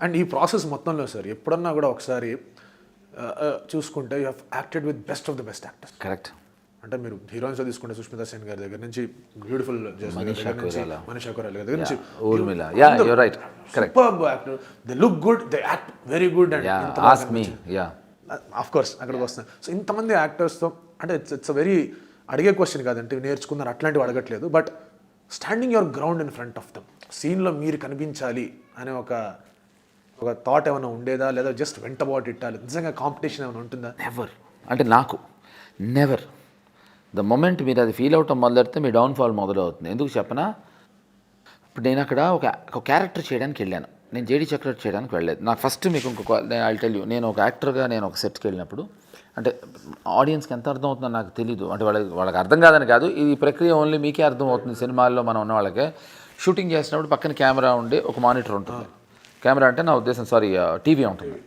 And ఈ process మొత్తంలో sir ఎప్పుడన్నా కూడా ఒకసారి చూసుకుంటే you have acted with best of the best actors. Correct. అంటే మీరు హీరోయిన్స్ తీసుకుంటే సుష్మితా సేన్ గారి దగ్గర నుంచి బ్యూటిఫుల్ మనీషా కొయిరాలా దగ్గర నుంచి Urmila, ya you are right, correct. Superb actor, they look good, they act very good. And ask me, ya of course అక్కడికి వస్తాను. సో ఇంతమంది యాక్టర్స్తో అంటే ఇట్స్ వెరీ అడిగే క్వశ్చన్ కాదంటే నేర్చుకున్నారు అట్లాంటివి అడగట్లేదు, but standing your ground in front of them, సీన్లో మీరు కనిపించాలి అనే ఒక థాట్ ఏమైనా ఉండేదా, లేదా జస్ట్ వెంట అబౌట్ ఇట్టాలి, నిజంగా కాంపిటీషన్ ఏమైనా ఉంటుందా? నెవర్. అంటే నాకు నెవర్. ద మొమెంట్ మీరు అది ఫీల్ అవటం మొదలెడితే మీ డౌన్ఫాల్ మొదలవుతుంది. ఎందుకు చెప్పనా, ఇప్పుడు నేను అక్కడ ఒక క్యారెక్టర్ చేయడానికి వెళ్ళాను. నేను జేడీ చక్రవర్తి చేయడానికి వెళ్ళలేదు. నాకు ఫస్ట్ మీకు ఇంకొక ఐ టెల్ యూ, నేను ఒక యాక్టర్గా నేను ఒక సెట్కి వెళ్ళినప్పుడు అంటే ఆడియన్స్కి ఎంత అర్థం అవుతుందో నాకు తెలీదు. అంటే వాళ్ళకి అర్థం కాదని కాదు, ఈ ప్రక్రియ ఓన్లీ మీకే అర్థం అవుతుంది. సినిమాల్లో మనం ఉన్న వాళ్ళకే షూటింగ్ చేసినప్పుడు పక్కన కెమెరా ఉండి ఒక మానిటర్ ఉంటుంది. కెమెరా అంటే నా ఉద్దేశం టీవీ ఉంటుంది.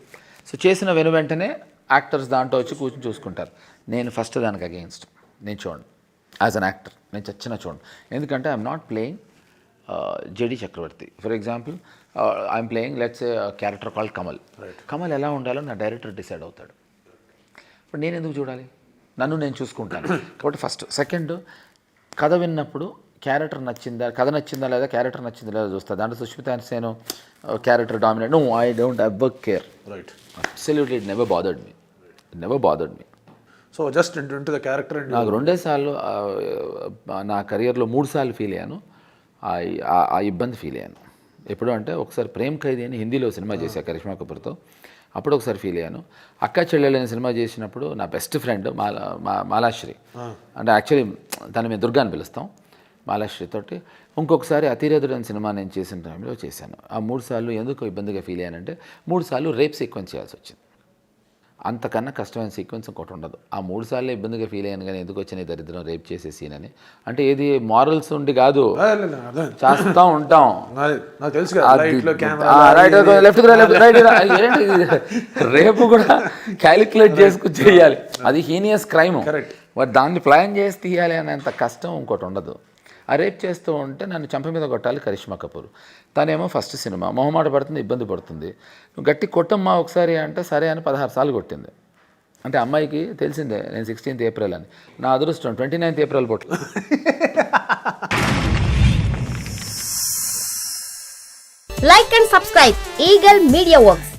సో చేసిన వెంటనే యాక్టర్స్ దాంట్లో వచ్చి కూర్చొని చూసుకుంటారు. నేను ఫస్ట్ దానికి అగెయిన్స్ట్. నేను చూడండి యాజ్ అన్ యాక్టర్, నేను చచ్చిన చూడండి. ఎందుకంటే I'm not playing JD Chakravarthy. For example I'm playing let's a character called Kamal. Kamal ఎలా ఉండాలో నా డైరెక్టర్ డిసైడ్ అవుతాడు. ఇప్పుడు నేను ఎందుకు చూడాలి? నన్ను నేను చూసుకుంటాను. కాబట్టి ఫస్ట్. సెకండ్, కథ విన్నప్పుడు క్యారెక్టర్ నచ్చిందా, కథ నచ్చిందా లేదా, క్యారెక్టర్ నచ్చిందా లేదా చూస్తా. దాంట్లో Sushmita Sen character dominate, no I don't ever care. Right. Absolutely it never bothered me. So just into the character. నాకు 2 సార్లు నా కెరియర్లో 3 సార్లు ఫీల్ అయ్యాను. ఆ ఇబ్బంది ఫీల్ అయ్యాను. ఎప్పుడు అంటే ఒకసారి ప్రేమ్ ఖైదీ అని హిందీలో సినిమా చేశాను కరిష్మా కపూర్తో, అప్పుడు ఒకసారి ఫీల్ అయ్యాను. అక్క చెల్లెలని సినిమా చేసినప్పుడు నా బెస్ట్ ఫ్రెండ్ మాలాశ్రీ, అంటే యాక్చువల్లీ తను మేము దుర్గా అని పిలుస్తాం, మాలాశ్రీ తోటి ఇంకొకసారి అతిరేదుడు అనే సినిమా నేను చేసిన టైంలో చేశాను. ఆ 3 సార్లు ఎందుకు ఇబ్బందిగా ఫీల్ అయ్యానంటే 3 సార్లు రేప్ సీక్వెన్స్ చేయాల్సి వచ్చింది. అంతకన్నా కష్టమైన సీక్వెన్స్ ఇంకోటి ఉండదు. ఆ 3 సార్లు ఇబ్బందిగా ఫీల్ అయ్యాను. కానీ ఎందుకు వచ్చిన దరిద్రం రేప్ చేసే సీన్ అని. అంటే ఏది మారల్స్ ఉండి కాదు, చేస్తూ ఉంటాం. రేపు కూడా క్యాలిక్యులేట్ చేసుకుని చేయాలి. అది హీనియస్ క్రైమ్. దాన్ని ప్లాన్ చేసి తీయాలి అనేంత కష్టం ఇంకోటి ఉండదు. ఆ రేప్ చేస్తూ ఉంటే నన్ను చంప మీద కొట్టాలి కరిష్మా కపూర్. తనేమో ఫస్ట్ సినిమా మొహమాట పడుతుంది, ఇబ్బంది పడుతుంది. నువ్వు గట్టి కొట్టమ్మా ఒకసారి అంటే సరే అని 16 సార్లు కొట్టింది. అంటే అమ్మాయికి తెలిసిందే నేను 16th ఏప్రిల్ అని. నా అదృష్టం 29th ఏప్రిల్ పొట్టు. Like and subscribe Eagle Media Works.